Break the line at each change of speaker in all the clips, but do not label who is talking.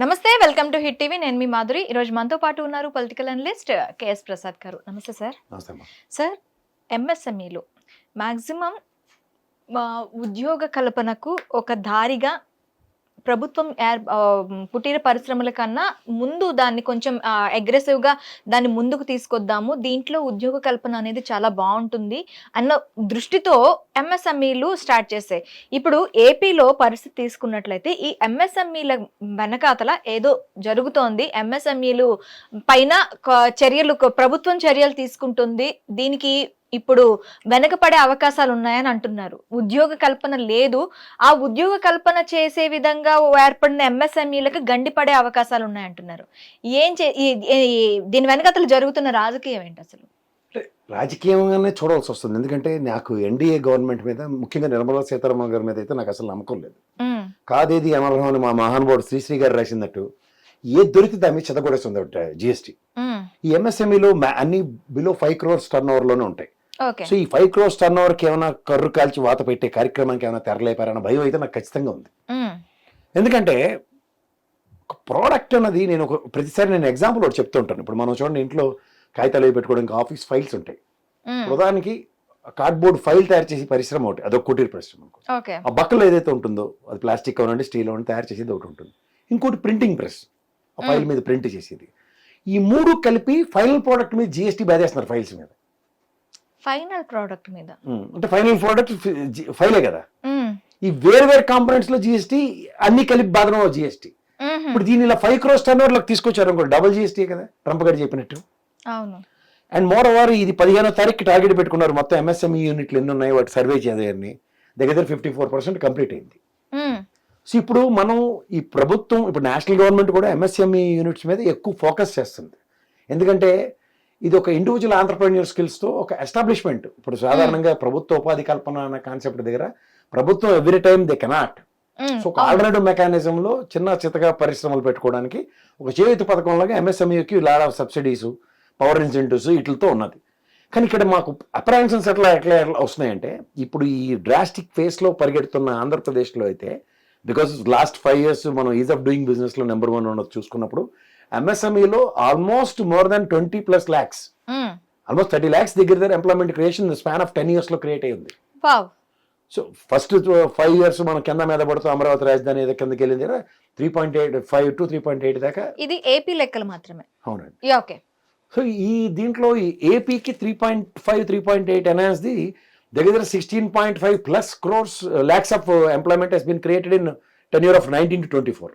నమస్తే, welcome to hit TV. నేను మీ మాధురి. ఈరోజు మనతో పాటు ఉన్నారు పొలిటికల్ అనలిస్ట్ కేఎస్ ప్రసాద్ గారు. నమస్తే సార్. సార్, ఎంఎస్ఎంఈలు మ్యాక్సిమం ఉద్యోగ కల్పనకు ఒక దారిగా ప్రభుత్వం కుటీర పరిశ్రమల కన్నా ముందు దాన్ని కొంచెం అగ్రెసివ్గా దాన్ని ముందుకు తీసుకొద్దాము, దీంట్లో ఉద్యోగ కల్పన అనేది చాలా బాగుంటుంది అన్న దృష్టితో ఎంఎస్ఎంఈలు స్టార్ట్ చేసాయి. ఇప్పుడు ఏపీలో పరిస్థితి తీసుకున్నట్లయితే ఈ ఎంఎస్ఎంఈల వెనకాతల ఏదో జరుగుతోంది. ఎంఎస్ఎంఈలు పైన చర్యలు ప్రభుత్వం చర్యలు తీసుకుంటుంది. దీనికి ఇప్పుడు వెనకపడే అవకాశాలు ఉన్నాయని అంటున్నారు. ఉద్యోగ కల్పన లేదు. ఆ ఉద్యోగ కల్పన చేసే విధంగా ఏర్పడిన ఎంఎస్ఎంఈలకు గండిపడే అవకాశాలు ఉన్నాయంటున్నారు. దీని వెనకతలు జరుగుతున్న రాజకీయం ఏంటి అసలు?
రాజకీయంగానే చూడాల్సి వస్తుంది. ఎందుకంటే నాకు ఎన్డీఏ గవర్నమెంట్ మీద, ముఖ్యంగా నిర్మలా సీతారామన్ గారి మీద అయితే నాకు అసలు నమ్మకం లేదు. కాదేది అనర్హం అని మా మహానుభావుడు శ్రీశ్రీ గారు రాసినట్టు ఏ దొరికితే దాని మీద చెదగొడేస్తుంది జిఎస్టీ. ఈ ఎంఎస్ఎంఈలో అన్ని బిలో 5 crores టర్న్ ఓవర్ లోనే ఉంటాయి. సో ఈ 5 crores టర్న్ ఓవర్ కి ఏమైనా కర్రు కాల్చి వాత పెట్టే కార్యక్రమానికి ఏమైనా తెరలేపారన్న భయం అయితే నాకు ఖచ్చితంగా ఉంది. ఎందుకంటే ప్రోడక్ట్ అన్నది ప్రతిసారి నేను ఎగ్జాంపుల్ ఒకటి చెప్తూ ఉంటాను. ఇప్పుడు మనం చూడండి, ఇంట్లో కాగితాలు పెట్టుకోవడానికి ఆఫీస్ ఫైల్స్ ఉంటాయి. ఉదాహరణకి కార్డ్బోర్డ్ ఫైల్ తయారు చేసి పరిశ్రమ ఒకటి, అదొక కుటీర పరిశ్రమ. ఆ బక్కలు ఏదైతే ఉంటుందో అది ప్లాస్టిక్ అవునండి, స్టీల్ అవునండి, తయారు చేసేది ఒకటి ఉంటుంది. ఇంకోటి ప్రింటింగ్ ప్రెస్, ఆ ఫైల్ మీద ప్రింట్ చేసేది. ఈ మూడు కలిపి ఫైనల్ ప్రోడక్ట్ మీద జిఎస్టీ బాధేస్తున్నారు. ఫైల్స్ మీద
ఫైనల్ ప్రోడక్ట్ మీద
అంటే ఫైనల్ ప్రోడక్ట్ ఫైలే కదా. ఈ వేరు వేరు కాంపోనెంట్స్ లో జిఎస్టీ అన్ని కలిపి బాధన జిఎస్టీ. ఇప్పుడు దీని ఇలా 5 crores టర్న్ ఓవర్ లోకి తీసుకొచ్చారు అనుకో, డబుల్ జిఎస్టీ కదా ట్రంప్ గారు చెప్పినట్టు.
అవును.
అండ్ మోర్ ఓవర్ ఇది 15వ తారీఖు టార్గెట్ పెట్టుకున్నారు. మొత్తం ఎంఎస్ఎంఈ యూనిట్లు ఎన్ని ఉన్నాయి వాటి సర్వే చేయాలని దగ్గర 54% కంప్లీట్ అయింది. సో ఇప్పుడు మనం ఈ ప్రభుత్వం, ఇప్పుడు నేషనల్ గవర్నమెంట్ కూడా ఎంఎస్ఎంఈ యూనిట్స్ మీద ఎక్కువ ఫోకస్ చేస్తుంది. ఎందుకంటే ఇది ఒక ఇండివిజువల్ ఆంటర్ప్రెన్యూర్ స్కిల్స్తో ఒక ఎస్టాబ్లిష్మెంట్. ఇప్పుడు సాధారణంగా ప్రభుత్వ ఉపాధి కల్పన అన్న కాన్సెప్ట్ దగ్గర ప్రభుత్వం every time they cannot. So ఒక ఆల్టర్నేటివ్ మెకానిజంలో చిన్న చితగా పరిశ్రమలు పెట్టుకోవడానికి ఒక చేయూత పథకంలాగా ఎంఎస్ఎంఈకి lot of subsidies, power incentives వీటితో ఉన్నది. కానీ ఇక్కడ మాకు అప్రహెన్షన్స్ ఎట్లా వస్తున్నాయంటే, ఇప్పుడు ఈ డ్రాస్టిక్ ఫేస్లో పరిగెడుతున్న ఆంధ్రప్రదేశ్లో అయితే, బికాస్ లాస్ట్ 5 years మనం ఈజ్ ఆఫ్ డూయింగ్ బిజినెస్ లో నెంబర్ 1 ఉన్నది చూసుకున్నప్పుడు ఎంఎస్ఎంఈలో almost more than 20+ lakhs, almost 30 lakhs దగ్గర employment creation span of 10 years లో క్రియేట్ అయ్యింది. సో ఫస్ట్ 5 years మనం కింద మీద పడుతూ అమరావతి రాజధాని ఏదో కిందకి వెళ్ళింది 3.85 to 3.8 దాకా. ఇది
ఏపీ లెక్కలు మాత్రమే.
అవునండి. ఓకే. సో ఈ దీంట్లో ఈ ఏపీకి 3.5 3.8 ఎన్హాన్స్ది దగ్గర 16.5+ lakhs of employment has been created in tenure of 19 to 24.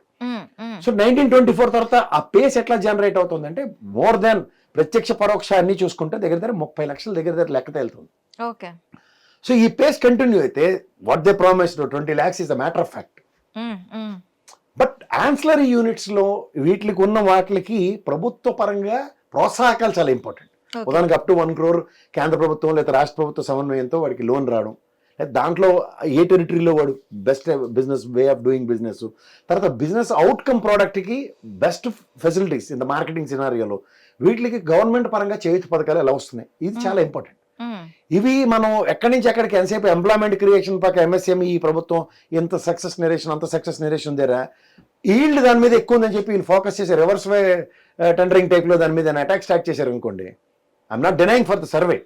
So 1924 తర్వాత ఆ పేస్ ఎట్లా జనరేట్ అవుతుందంటే, మోర్ దాన్ ప్రత్యక్ష పరోక్ష అన్ని చూసుకుంటే దగ్గర 30 లక్షల దగ్గర లెక్క తేలుతుంది.
ఓకే.
సో ఈ పేస్ కంటిన్యూ అయితే what they promised 20 lakhs is a matter of fact. But ancillary units లో వీటికి ఉన్న వాటికి ప్రభుత్వ పరంగా ప్రోత్సాహకాలు చాలా ఇంపార్టెంట్. ఉదాహరణకు అప్ టు 1 crore కేంద్ర ప్రభుత్వం లేదా రాష్ట్ర ప్రభుత్వ సమన్వయంతో వాడికి లోన్ రావడం, లేదా దాంట్లో ఏ టెరిటరీలో వాడు best business way of doing business, తర్వాత బిజినెస్ అవుట్కమ్ ప్రోడక్ట్కి best facilities in the marketing సినారియోలో వీటికి గవర్నమెంట్ పరంగా చేయూత పథకాలు ఎలా వస్తున్నాయి, ఇది చాలా ఇంపార్టెంట్. ఇవి మనం ఎక్కడి నుంచి ఎక్కడికి ఎంతసేపు ఎంప్లాయ్మెంట్ క్రియేషన్ పక్క ఎంఎస్ఎంఈ ఈ ప్రభుత్వం ఎంత సక్సెస్ నెరేషన్ అంత సక్సెస్ నెరేషన్ దగ్గర ఈల్డ్ దాని మీద ఎక్కువ ఉందని చెప్పి వీళ్ళు ఫోకస్ చేసి రివర్స్ వే టెండరింగ్ టైప్లో దాని మీద అటాక్ స్టార్ట్ చేశారు అనుకోండి. I'm not denying for the survey.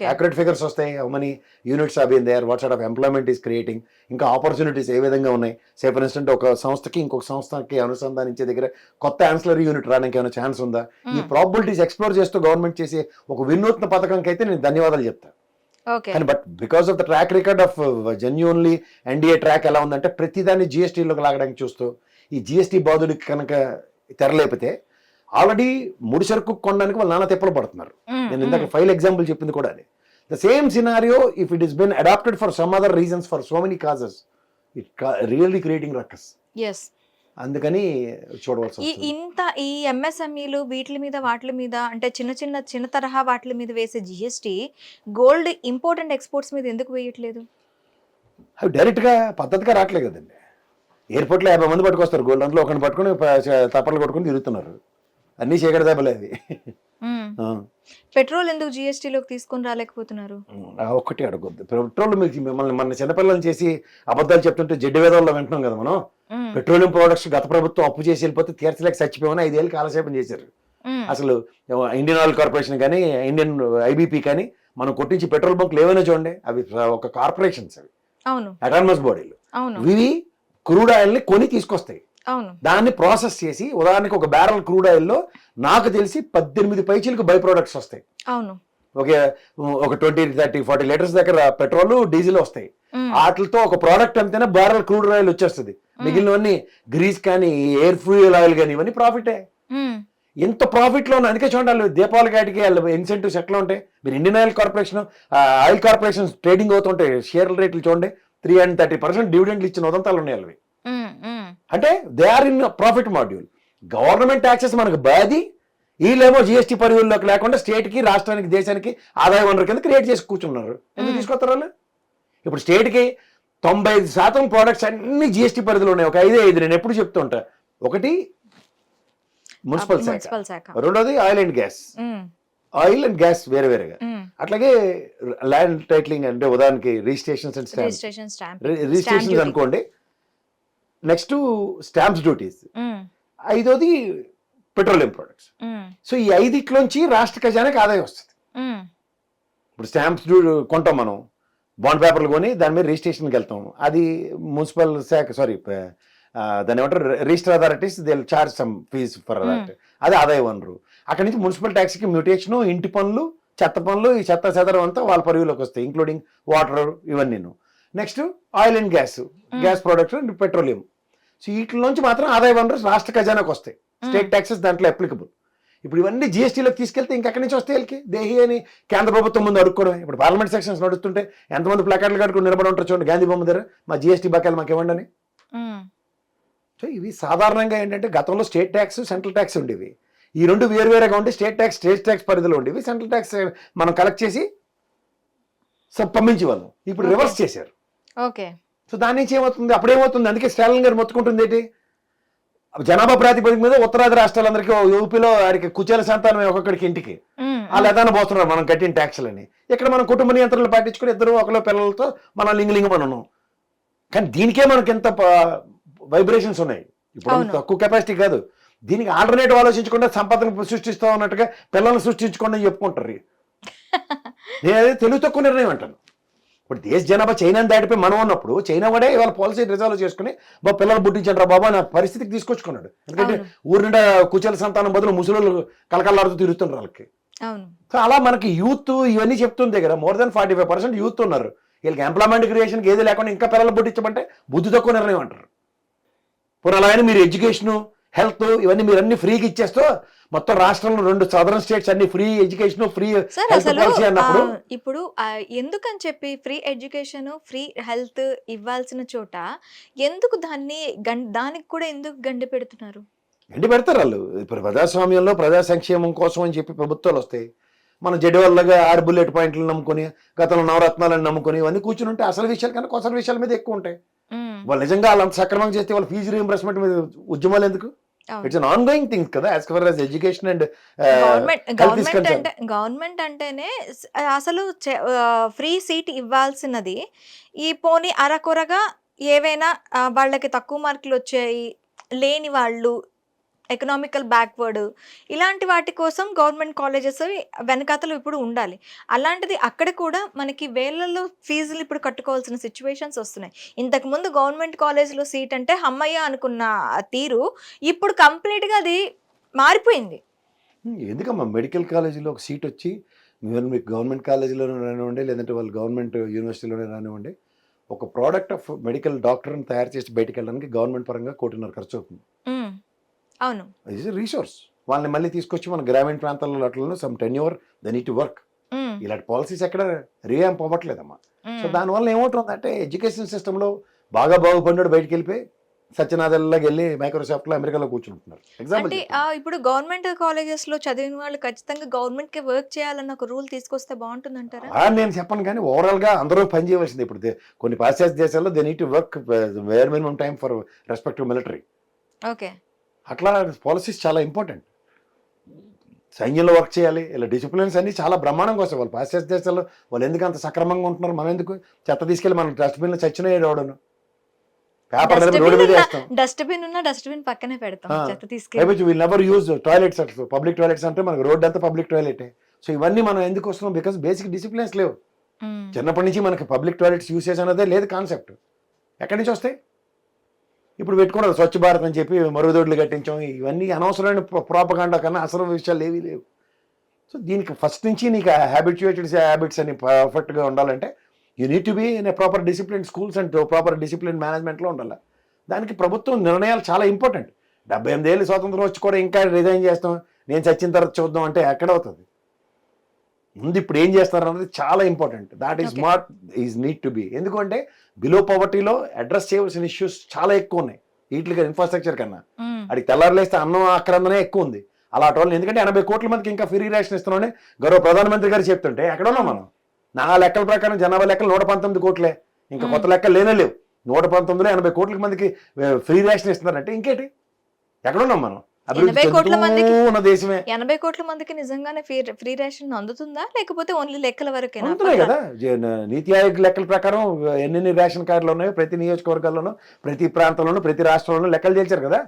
Accurate figures వస్తాయి, how many units are been there, what sort of employment is creating, ఇంకా ఆపర్చునిటీస్ ఏ విధంగా ఉన్నాయి. సే ఫర్ ఇన్స్టెంట్ ఒక సంస్థకి ఇంకొక సంస్థకి అనుసంధానించే దగ్గర కొత్త ఆన్సిలరీ యూనిట్ రావడానికి ఏమైనా ఛాన్స్ ఉందా, ఈ ప్రాబిలిటీస్ ఎక్స్ప్లోర్ చేస్తూ గవర్నమెంట్ చేసే ఒక వినూత్న పథకంకి అయితే నేను ధన్యవాదాలు చెప్తాను. కానీ but because of the track record of genuinely NDA track ఎలా ఉందంటే, ప్రతిదాన్ని జిఎస్టీలోకి లాగడానికి చూస్తూ ఈ జిఎస్టీ బాధుడికి కనుక తెరలేపితే ఆల్రెడీ ముడి సరుకు కొనడానికి వాళ్ళు నానా తెప్పలు పడుతున్నారు. నేను ఇందాక ఫైల్ ఎగ్జాంపుల్ చెప్పింది కూడా అదే. The same scenario if it is been adapted for some other reasons for so many causes, it really creating ruckus. అందుకని చూడవచ్చు.
ఈ ఎంఎస్ఎంఈలు వీటి మీద వాటి మీద అంటే చిన్న తరహా వాటి మీద వేసే GST gold import and exports మీద ఎందుకు వేయట్లేదు?
అవి డైరెక్ట్గా పద్ధతిగా రావట్లేదు కదండి. ఎయిర్పోర్ట్లో 50 మంది పట్టుకొస్తారు గోల్డ్, అందులో ఒకరిని పట్టుకుని తప్పలు కొట్టుకుని తిరుగుతున్నారు. అన్ని చీకటి దెబ్బలే అవి.
పెట్రోల్ ఎందుకు జిఎస్టీలోకి తీసుకొని రాలేకపోతున్నారు?
ఒక్కటి అడగొద్దు. పెట్రోల్ మిమ్మల్ని మన చిన్నపిల్లలు చేసి అబద్ధాలు చెప్తుంటే జడ్డి వేదాల్లో వింటున్నాం కదా మనం. పెట్రోలియం ప్రొడక్ట్స్ గత ప్రభుత్వం అప్పు చేసి వెళ్ళిపోతే తీర్చలేక చచ్చిపోయామని 5 ఏళ్ళు కాలక్షేపం చేశారు. అసలు ఇండియన్ ఆయిల్ కార్పొరేషన్ కానీ ఇండియన్ ఐబీపీ కానీ మనం కొట్టించి పెట్రోల్ బంకులు ఏమైనా చూడండి, అవి ఒక కార్పొరేషన్స్, అవి అటానమస్ బాడీలు. ఇవి క్రూడ్ ఆయిల్ ని కొని తీసుకొస్తాయి, దాన్ని ప్రాసెస్ చేసి, ఉదాహరణకి ఒక బ్యారల్ క్రూడ్ ఆయిల్ లో నాకు తెలిసి 18 పైచీలకు బై ప్రొడక్ట్స్ వస్తాయి. ఒక 20, 30, 40 లీటర్స్ దగ్గర పెట్రోల్, డీజిల్ వస్తాయి. వాటితో ఒక ప్రోడక్ట్ అంతేనా బ్యారల్ క్రూడ్ ఆయిల్ వచ్చేస్తుంది. మిగిలినవన్నీ గ్రీస్ కానీ ఎయిర్ ఫ్యూయల్ ఆయిల్ కానీ ఇవన్నీ ప్రాఫిటే. ఎంత ప్రాఫిట్ లో అందుకే చూడండి, దీపావళి కాటికి ఇన్సెంటివ్స్ ఎట్లా ఉంటాయి. మీరు Indian oil corporation, oil corporation trading అవుతుంటాయి, షేర్ల రేట్లు చూడండి 330% డివిడెంట్లు ఇచ్చిన ఉదంతాలు ఉన్నాయి అవి. అంటే they are in profit module. Government taxes మనకు బాది, వీళ్ళేమో జిఎస్టీ పరిధిలోకి లేకుండా స్టేట్ కి, రాష్ట్రానికి, దేశానికి ఆదాయ వనరు కింద క్రియేట్ చేసి కూర్చున్నారు. ఎందుకు తీసుకొస్తారు వాళ్ళు? ఇప్పుడు స్టేట్ కి 95% ప్రోడక్ట్స్ అన్ని జిఎస్టీ పరిధిలో ఉన్నాయి. ఒక 5 నేను ఎప్పుడు చెప్తుంటా. ఒకటి మున్సిపల్ శాఖ, రెండోది oil and gas. Oil and gas వేరే వేరేగా. అట్లాగే ల్యాండ్ టైటిలింగ్, అంటే ఉదాహరణకి రిజిస్ట్రేషన్స్ అండ్ రిజిస్ట్రేషన్స్ అనుకోండి. Next stamps duties. ఐదోది పెట్రోలియం ప్రొడక్ట్స్. సో ఈ 5 రాష్ట్ర ఖజానాకి ఆదాయం వస్తుంది. ఇప్పుడు స్టాంప్స్ కొంటాం మనం, బాండ్ పేపర్లు కొని దాని మీద రిజిస్ట్రేషన్కి వెళ్తాం. అది మున్సిపల్ శాఖ, దాని ఏమంటారు, register authorities they will charge some fees for that. అది ఆదాయ వనరు. అక్కడి నుంచి మున్సిపల్ ట్యాక్స్కి మ్యూటేషన్, ఇంటి పనులు, చెత్త పనులు, ఈ చెత్త చెదరం అంతా వాళ్ళ పరిధిలోకి వస్తాయి, ఇంక్లూడింగ్ వాటర్ ఇవన్నీ. Next oil and gas products and petroleum. So వీటిలోంచి మాత్రం ఆదాయ వనరు రాష్ట్ర ఖజానాకు వస్తాయి. స్టేట్ ట్యాక్సెస్ దాంట్లో అప్లికబుల్. ఇప్పుడు ఇవన్నీ జిఎస్టీలోకి తీసుకెళ్తే ఇంకెక్కడి నుంచి వస్తాయి వీళ్ళకి? దేహి అని కేంద్ర ప్రభుత్వం ముందు అడుక్కోవడం. ఇప్పుడు పార్లమెంట్ సెక్షన్స్ నడుస్తుంటే ఎంతమంది ప్లాకార్డులు కట్టుకుని నిలబడి ఉంటారు చూడండి, గాంధీ బొమ్మ దగ్గర, మా జిఎస్టీ బకాయిలు మాకు ఇవ్వండి అని. సో ఇవి సాధారణంగా ఏంటంటే గతంలో స్టేట్ ట్యాక్స్, సెంట్రల్ ట్యాక్స్ ఉండేవి. ఈ రెండు వేరువేరుగా ఉండి స్టేట్ ట్యాక్స్ పరిధిలో ఉండేవి, సెంట్రల్ ట్యాక్స్ మనం కలెక్ట్ చేసి పంపించి వాళ్ళం. ఇప్పుడు రివర్స్ చేశారు. సో దాని నుంచి ఏమవుతుంది, అప్పుడేమవుతుంది, అందుకే స్టాలిన్ గారు మొత్తుకుంటుంది ఏంటి, జనాభా ప్రాతిపదిక మీద ఉత్తరాది రాష్ట్రాలందరికీ యూపీలో వారికి కుచేల సంతానం ఒక్కొక్కడికి ఇంటికి వాళ్ళు ఎదాన పోతున్నారు మనం కట్టిన ట్యాక్స్లని. ఇక్కడ మనం కుటుంబ నియంత్రణలు పాటించుకుని ఇద్దరు ఒకళ్ళ పిల్లలతో మనం లింగలింగం ఉన్నాం. కానీ దీనికే మనకి ఎంత వైబ్రేషన్స్ ఉన్నాయి. ఇప్పుడు తక్కువ కెపాసిటీ కాదు, దీనికి ఆల్టర్నేటివ్ ఆలోచించకుండా సంపదను సృష్టిస్తాం అన్నట్టుగా పిల్లల్ని సృష్టించుకోండి అని చెప్పుకుంటారు. నేను అదే తెలుగు తక్కువ నిర్ణయం అంటాను. ఇప్పుడు దేశ జనాభా చైనాని దాటిపోయి మనం ఉన్నప్పుడు చైనా వాడే ఇవాళ పాలసీ రిజాల్వ్ చేసుకుని బాబు పిల్లలు బుట్టించండి రా బాబా నా పరిస్థితికి తీసుకొచ్చుకున్నాడు. ఎందుకంటే ఊరి నిండా కుచేల సంతానం బదులు ముసలు కలకల్లాడుతూ తిరుగుతున్నారు వాళ్ళకి. సో అలా మనకి యూత్ ఇవన్నీ చెప్తుంది దగ్గర మోర్ దెన్ 45% యూత్ ఉన్నారు. వీళ్ళకి ఎంప్లాయ్మెంట్ క్రియేషన్కి ఏది లేకుండా ఇంకా పిల్లలు బుట్టించమంటే బుద్ధి తక్కువ నిర్ణయం అంటారు. ఇప్పుడు అలాగే మీరు ఎడ్యుకేషను, హెల్త్ ఇవన్నీ మీరు అన్ని ఫ్రీగా ఇచ్చేస్తూ మొత్తం రాష్ట్రంలో 2 సదరన్ స్టేట్స్ అన్ని free education, free health policy అన్నప్పుడు
ఇప్పుడు ఎందుకని చెప్పి ఫ్రీ ఎడ్యుకేషన్, ఫ్రీ హెల్త్ ఇవ్వాల్సిన చోట ఎందుకు దానికి కూడా ఎందుకు గండి పెడుతున్నారు?
గండి పెడతారు వాళ్ళు. ఇప్పుడు ప్రజాస్వామ్యంలో ప్రజా సంక్షేమం కోసం అని చెప్పి ప్రభుత్వాలు వస్తాయి. మనం జడివల్లగా 6 బుల్లెట్ పాయింట్లు నమ్ముకొని, గతంలో నవరత్నాలను నమ్ముకొని ఇవన్నీ కూర్చుని ఉంటే అసలు విషయాలు కన్నా కొసల విషయాల మీద ఎక్కువ ఉంటాయి. వాళ్ళు నిజంగా వాళ్ళంత సక్రమంగా చేస్తే వాళ్ళ ఫీజు రీయింబర్స్మెంట్ మీద ఉద్యమాలు ఎందుకు? It's an ongoing things కదా as far as education and
government అంటేనే అసలు ఫ్రీ సీట్ ఇవ్వాల్సినది ఈ పోనీ అరకొరగా ఏవైనా వాళ్ళకి తక్కువ మార్కులు వచ్చాయి, లేని వాళ్ళు, ఎకనామికల్ బ్యాక్వర్డ్, ఇలాంటి వాటి కోసం గవర్నమెంట్ కాలేజెస్ వెనకాతలు ఇప్పుడు ఉండాలి. అలాంటిది అక్కడ కూడా మనకి వేలల్లో ఫీజులు ఇప్పుడు కట్టుకోవాల్సిన సిచ్యువేషన్స్ వస్తున్నాయి. ఇంతకుముందు గవర్నమెంట్ కాలేజ్లో సీట్ అంటే హమ్మయ్య అనుకున్న తీరు ఇప్పుడు కంప్లీట్గా అది మారిపోయింది.
ఎందుకమ్మా మెడికల్ కాలేజీలో ఒక సీట్ వచ్చి మీకు గవర్నమెంట్ కాలేజీలోనే రానివ్వండి, లేదంటే వాళ్ళు గవర్నమెంట్ యూనివర్సిటీలోనే రానివ్వండి, ఒక ప్రోడక్ట్ ఆఫ్ మెడికల్ డాక్టర్ని తయారు చేసి బయటకు వెళ్ళడానికి గవర్నమెంట్ పరంగా 1.5 కోటి ఖర్చు అవుతుంది.
అవును,
ఇట్ ఇస్ రిసోర్స్. వాళ్ళని మళ్ళీ తీసుకొచ్చి మన గ్రామీణ ప్రాంతాల్లో అట్లలో some tenure they need to work. ఇలాంటి పాలసీస్ ఎక్కడ రియాంప్ అవ్వట్లేదమ్మా. సో దానివల్ల ఏమవుతుందంటే ఎడ్యుకేషన్ సిస్టంలో బాగా బాగుపడినాడు బయటకు వెళ్ళిపోయి సత్యనాథల్లాగా వెళ్ళి మైక్రోసాఫ్ట్లో అమెరికాలో కూర్చుంటున్నారు.
అంటే ఇప్పుడు గవర్నమెంట్ కాలేజెస్ లో చదివిన వాళ్ళు ఖచ్చితంగా గవర్నమెంట్ కి వర్క్ చేయాలన్న ఒక రూల్ తీసుకొస్తే బాగుంటుంది అంటారా?
నేను చెప్పను, కానీ ఓవరాల్ గా అందరూ పని చేయవలసింది. ఇప్పుడు కొన్ని పాశ్చాత్య దేశాల్లో they need to work wear minimum time for respective military.
Okay,
అట్లా పాలసీస్ చాలా ఇంపార్టెంట్. సైన్యంలో వర్క్ చేయాలి, ఇలా డిసిప్లిన్స్ అన్ని చాలా బ్రహ్మాండంగా వస్తాయి. వాళ్ళు పాశ్చాత్య దేశాల్లో వాళ్ళు ఎందుకు అంత సక్రమంగా ఉంటున్నారు, మనం ఎందుకు చెత్త తీసుకెళ్ళి మనం డస్ట్బిన్లో చచ్చిన వాడను. పేపర్ రోడ్డు మీద వేస్తాం.
డస్ట్బిన్ ఉన్న డస్ట్బిన్ పక్కనే పెడతాం చెత్త తీసుకెళ్ళి.
అయిపోయి విల్ నెవర్ యూజ్ టాయిలెట్స్ అట్లా పబ్లిక్ టాయిలెట్స్ అంటే మనకు రోడ్ అంతా పబ్లిక్ టాయిలెట్. సో ఇవన్నీ మనం ఎందుకు వస్తున్నాం? బికాస్ బేసిక్ డిసిప్లిన్స్ లేవు. చిన్నప్పటి నుంచి మనకి పబ్లిక్ టాయిలెట్స్ యూసేజ్ అనేదే లేదు కాన్సెప్ట్. ఎక్కడి నుంచి వస్తాయి? ఇప్పుడు పెట్టుకున్నారు స్వచ్ఛ భారత్ అని చెప్పి మరుగుదొడ్లు కట్టించాం. ఇవన్నీ అనవసరమైన ప్రాపగాండా కన్నా అసలు విషయాలు ఏవీ లేవు. సో దీనికి ఫస్ట్ నుంచి నీకు హ్యాబిట్స్ అని పర్ఫెక్ట్గా ఉండాలంటే you need to be in a proper discipline schools and proper discipline మేనేజ్మెంట్లో ఉండాలి. దానికి ప్రభుత్వం నిర్ణయాలు చాలా ఇంపార్టెంట్. 78 ఏళ్ళు స్వాతంత్రం వచ్చి కూడా ఇంకా రిజైన్ చేస్తాం, నేను చచ్చిన తర్వాత చూద్దాం అంటే ఎక్కడవుతుంది? ముందు ఇప్పుడు ఏం చేస్తారు అన్నది చాలా important. That is what is need to be. ఎందుకంటే బిలో పవర్టీలో అడ్రస్ చేయవలసిన ఇష్యూస్ చాలా ఎక్కువ ఉన్నాయి వీటికి ఇన్ఫ్రాస్ట్రక్చర్ కన్నా. అడిగి తెల్లారులేస్తే అన్నం ఆక్రందనే ఎక్కువ ఉంది అలాంటి వాళ్ళు. ఎందుకంటే 80 కోట్ల మందికి ఇంకా ఫ్రీ రేషన్ ఇస్తున్నామని గౌరవ ప్రధానమంత్రి గారు చెప్తుంటే ఎక్కడ ఉన్నాం మనం? నా లెక్కల ప్రకారం జనాభా లెక్కలు 119 కోట్లే, ఇంకా కొత్త లెక్కలు లేనే లేవు. 119లో 80 కోట్ల మందికి ఫ్రీ రేషన్ ఇస్తున్నారంటే ఇంకేంటి? ఎక్కడున్నాం మనం?
80 కోట్ల మందికి
ఉన్న దేశమే.
80 కోట్ల మందికి నిజంగానే ఫ్రీ రేషన్ అందుతుందా లేకపోతే ఓన్లీ లెక్కల వరకేనా?
అందుతున్నాయి కదా. నీతి ఆయోగ్ లెక్కల ప్రకారం ఎన్ని రేషన్ కార్డులు ఉన్నాయో ప్రతి నియోజకవర్గాల్లోనూ ప్రతి ప్రాంతంలోనూ ప్రతి రాష్ట్రంలోనూ లెక్కలు చేశారు కదా.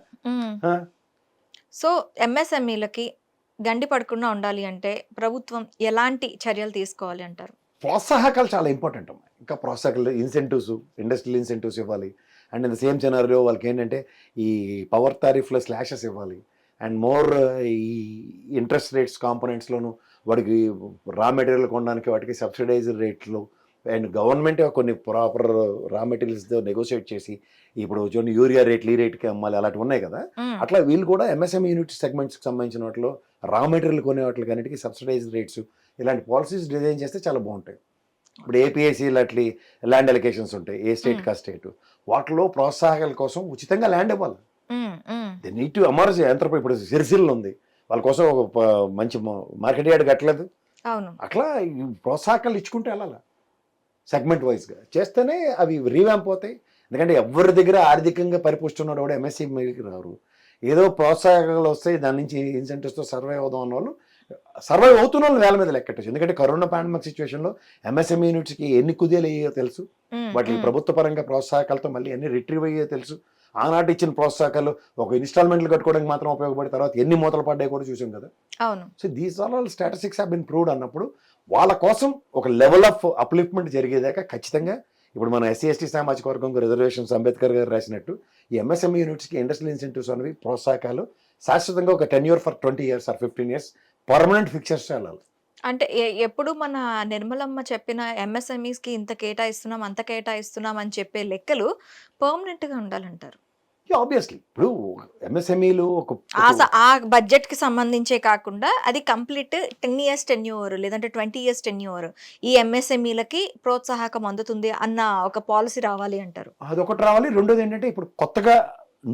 సో ఎంఎస్ఎంఈలకి గండి పడకుండా ఉండాలి అంటే ప్రభుత్వం ఎలాంటి చర్యలు తీసుకోవాలి అంటారు?
ప్రోత్సాహకాలు చాలా ఇంపార్టెంట్ అమ్మా. ఇంకా ప్రోత్సాహకాలు, ఇన్సెంటివ్స్, ఇండస్ట్రియల్ ఇన్సెంటివ్స్ ఇవ్వాలి. And in the same scenario వాళ్ళకి ఏంటంటే ఈ పవర్ టారిఫ్లో స్లాషెస్ ఇవ్వాలి. అండ్ మోర్ ఈ ఇంట్రెస్ట్ రేట్స్ కాంపోనెంట్స్లోను వాడికి రా మెటీరియల్ కొనడానికి వాటికి సబ్సిడైజ్డ్ రేట్లు అండ్ గవర్నమెంట్ కొన్ని ప్రాపర్ రా మెటీరియల్స్తో నెగోషియేట్ చేసి ఇప్పుడు చూడండి యూరియా రేట్లు ఈ రేట్కి అమ్మాలి అలాంటివి ఉన్నాయి కదా. అట్లా వీళ్ళు కూడా ఎంఎస్ఎంఈ యూనిట్ సెగ్మెంట్స్కి సంబంధించిన వాటిలో రా మెటీరియల్ కొనే వాటికి అన్నిటికీ సబ్సిడైజ్డ్ రేట్స్ ఇలాంటి పాలసీస్ డిజైన్ చేస్తే చాలా బాగుంటాయి. ఇప్పుడు ఏపీఐసీ లాంటి ల్యాండ్ అలికేషన్స్ ఉంటాయి ఏ స్టేట్ కా స్టేట్, వాటిలో ప్రోత్సాహకాల కోసం ఉచితంగా ల్యాండ్ ఇవ్వాలి. దే నీడ్ టు అమర్జ్ ఎంతపై. ఇప్పుడు సిరిసిల్ల ఉంది, వాళ్ళ కోసం ఒక మంచి మార్కెట్ యార్డ్ కట్టలేదు. అట్లా ప్రోత్సాహకాలు ఇచ్చుకుంటే వెళ్ళాలి సెగ్మెంట్ వైజ్గా చేస్తేనే అవి రీవ్యాంప్ అవుతాయి. ఎందుకంటే ఎవరి దగ్గర ఆర్థికంగా పరిపుష్టి ఉన్నాడు కూడా ఎంఎస్సీ మీదకి రారు. ఏదో ప్రోత్సాహకాలు వస్తాయి దాని నుంచి ఇన్సెంటివ్స్తో సర్వైవ్ అవుదాం అన్న వాళ్ళు సర్వైవ్ అవుతున్న వాళ్ళు వేల మీద లెక్కట్టచ్చు. ఎందుకంటే కరోనా పాండమిక్ సిచ్యువేషన్లో ఎంఎస్ఎంఈ యూనిట్స్కి ఎన్ని కుదేలు అయ్యో తెలుసు, వాటికి ప్రభుత్వ పరంగా ప్రోత్సాహకాలతో మళ్ళీ ఎన్ని రిట్రీవ్ అయ్యో తెలుసు. ఆనాటి ఇచ్చిన ప్రోత్సాహకాలు ఒక ఇన్స్టాల్మెంట్లు కట్టుకోవడానికి మాత్రం ఉపయోగపడి తర్వాత ఎన్ని మూతలు పడ్డాయి కూడా చూసాం కదా. So these all statistics have been proved అన్నప్పుడు వాళ్ళ కోసం ఒక లెవెల్ ఆఫ్ అప్లిఫ్ట్మెంట్ జరిగేదాకా ఖచ్చితంగా ఇప్పుడు మన ఎస్సీ ఎస్టీ సామాజిక వర్గం రిజర్వేషన్స్ అంబేద్కర్ గారు రాసినట్టు ఈ ఎంఎస్ఎంఈ యూనిట్స్కి ఇండస్ట్రియల్ ఇన్సెంటివ్స్ అనేవి ప్రోత్సాహకాలు శాశ్వతంగా ఒక 10 years for 20 years or 15 years permanent fixtures వెళ్ళాలి.
అంటే ఎప్పుడు మన నిర్మలమ్మ చెప్పిన ఎంఎస్ఎంఈస్కి ఇంత కేటాయిస్తున్నాం అంత కేటాయిస్తున్నాం అని చెప్పే లెక్కలు పర్మనెంట్గా ఉండాలంటారు?
ఆబ్వియస్లీ ఇప్పుడు ఎంఎస్ఎంఈలు
ఆ బడ్జెట్ కి సంబంధించే కాకుండా అది కంప్లీట్ 10 years టెన్యూర్ లేదంటే 20 years టెన్యూర్ ఈ ఎంఎస్ఎంఈలకి ప్రోత్సాహకం అందుతుంది అన్న ఒక పాలసీ రావాలి అంటారు.
అదొకటి రావాలి. రెండోది ఏంటంటే ఇప్పుడు కొత్తగా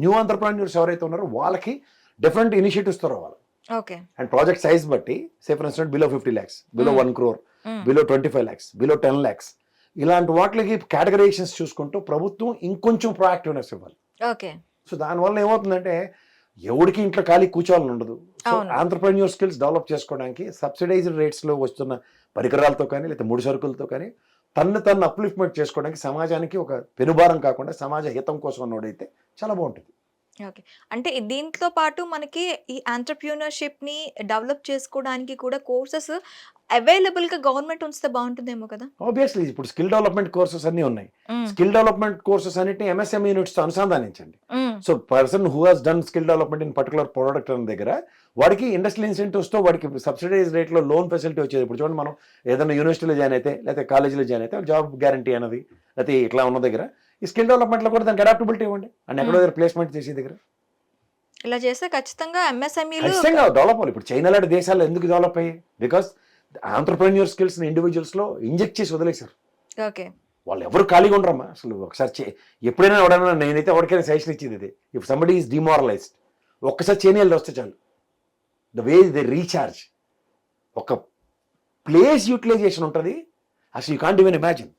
న్యూ ఎంటర్ప్రెన్యూర్స్ ఎవరైతే ఉన్నారో వాళ్ళకి డిఫరెంట్ ఇనిషియేటివ్స్తో రావాలి.
ఓకే.
అండ్ ప్రాజెక్ట్ సైజ్ బట్టి say for instant below 50 lakhs, below 1 crore, below 25 lakhs, below 10 lakhs ఇలాంటి వాటికి కేటగరైజేషన్స్ చూసుకుంటూ ప్రభుత్వం ఇంకొంచెం ప్రొయాక్టివ్నెస్ ఇవ్వాలి.
ఓకే.
సో దానివల్ల ఏమవుతుందంటే ఎవరికి ఇంట్లో ఖాళీ కూర్చోవాలని ఉండదు. సో ఆంటర్ప్రెన్యూర్ స్కిల్స్ డెవలప్ చేసుకోవడానికి సబ్సిడైజ్డ్ రేట్స్లో వస్తున్న పరికరాలతో కానీ లేదా ముడి సరుకులతో కానీ తను అప్లిఫ్ట్మెంట్ చేసుకోవడానికి సమాజానికి ఒక పెనుభారం కాకుండా సమాజ హితం కోసం అన్నోడైతే చాలా బాగుంటుంది.
ఓకే. అంటే దీంతో పాటు మనకి ఈ ఆంటర్‌ప్రెన్యూర్‌షిప్ ని డెవలప్ చేసుకోవడానికి కూడా కోర్సెస్ అవైలబుల్ గా గవర్నమెంట్ ఉంచితే బాగుంటుందేమో కదా.
ఆబ్వియస్లీ ఇప్పుడు స్కిల్ డెవలప్మెంట్ కోర్సెస్ అన్ని ఉన్నాయి. స్కిల్ డెవలప్మెంట్ కోర్సెస్ అన్నిటిని ఎంఎస్ఎంఈ యూనిట్స్ తో అనుసంధానించండి. So person who has done skill development in particular product అనే దగ్గర వాడికి ఇండస్ట్రియల్ ఇన్సెంటివ్స్ తో వాడికి సబ్సిడైజ్ రేట్ లో లోన్ ఫెసిలిటీ వచ్చేది. ఇప్పుడు చూడండి మనం ఏదైనా యూనివర్సిటీలో జాయిన్ అయితే లేకపోతే కాలేజీలో జాయిన్ అయితే జాబ్ గ్యారంటీ అనేది లేకపోతే ఇట్లా ఉన్న దగ్గర ఈ స్కిల్ డెవలప్మెంట్ లో కూడా దానికి అడాప్టబిలిటీ ఇవ్వండి అండ్ ఎక్కడో దగ్గర ప్లేస్మెంట్ చేసే దగ్గర
ఇలా చేస్తే ఖచ్చితంగా ఎంఎస్ఎంఈలు
ఖచ్చితంగా డెవలప్ అవ్వాలి. ఇప్పుడు చైనా లాంటి దేశాలు ఎందుకు డెవలప్ అయ్యాయి? బికాస్ ఆంటర్ప్రెన్యూర్ స్కిల్స్ ని ఇండివిజువల్స్ లో ఇంజెక్ట్ చేసి వదిలేశారు.
ఓకే.
వాళ్ళు ఎవరు ఖాళీగా ఉండరమ్మా అసలు. ఒకసారి ఎప్పుడైనా ఎవడైనా నేనైతే ఎవరికైనా సజెషన్ ఇచ్చింది ఇది, ఇఫ్ సంబడి ఈస్ డిమారలైజ్డ్ ఒక్కసారి చైనా వస్తే చాలు. ద వే దే రీఛార్జ్ ఒక ప్లేస్ యూటిలైజేషన్ ఉంటుంది అసలు యూ కాంట్ ఈవెన్ ఇమాజిన్.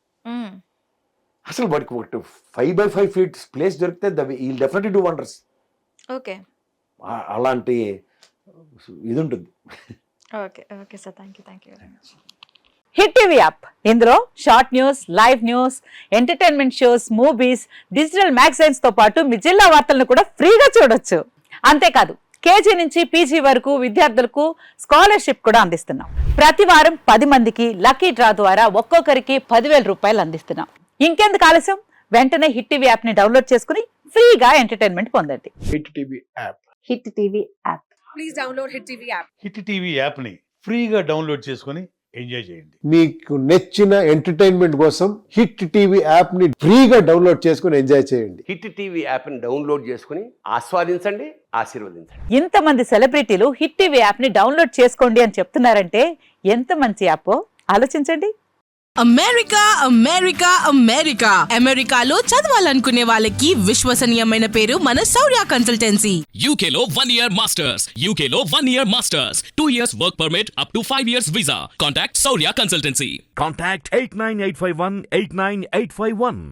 అసలు వాడికి 5x5 feet ప్లేస్ దొరికితే ఈ డెఫినెట్లీ డూ వండర్స్.
ఓకే.
అలాంటి ఇది ఉంటుంది.
Okay. Okay sir, thank you very much.
Hit TV app ఇందులో short news, live news, entertainment shows, movies, digital magazines తో పాటు మీ జిల్లా వార్తలను కూడా ఫ్రీగా చూడొచ్చు. అంతేకాదు కేజీ నుంచి పీజీ వరకు విద్యార్థులకు స్కాలర్షిప్ కూడా అందిస్తున్నాం. ప్రతి వారం 10 మందికి లక్కీ డ్రా ద్వారా ఒక్కొక్కరికి 10,000 రూపాయలు అందిస్తున్నాం. ఇంకెందుకు ఆలస్యం, వెంటనే హిట్ టీవీ యాప్ ని డౌన్లోడ్ చేసుకుని ఫ్రీగా ఎంటర్టైన్మెంట్ పొందండి.
Hit TV app.
Hit TV app.
Please download Hit TV app.
Hit TV యాప్ని ఫ్రీగా డౌన్లోడ్ చేసుకొని ఎంజాయ్ చేయండి.
మీకు నచ్చిన ఎంటర్టైన్మెంట్ కోసం హిట్ టీవీ యాప్ ని ఫ్రీగా డౌన్లోడ్ చేసుకుని ఎంజాయ్ చేయండి.
హిట్ టీవీ యాప్ని డౌన్లోడ్ చేసుకుని ఆస్వాదించండి, ఆశీర్వదించండి.
ఇంతమంది సెలబ్రిటీలు హిట్ టీవీ యాప్ ని డౌన్లోడ్ చేసుకోండి అని చెప్తున్నారంటే ఎంత మంచి యాప్ ఆలోచించండి.
అమెరికా అమెరికా అమెరికా అమెరికాలో చదవాలనుకునే వాళ్ళకి విశ్వసనీయమైన పేరు మన శౌర్య consultancy.
UK Law 1 Year Masters. UK Law 1 Year Masters. 2 years work permit up to 5 years visa. Contact Saurya Consultancy.
Contact 89851 89851.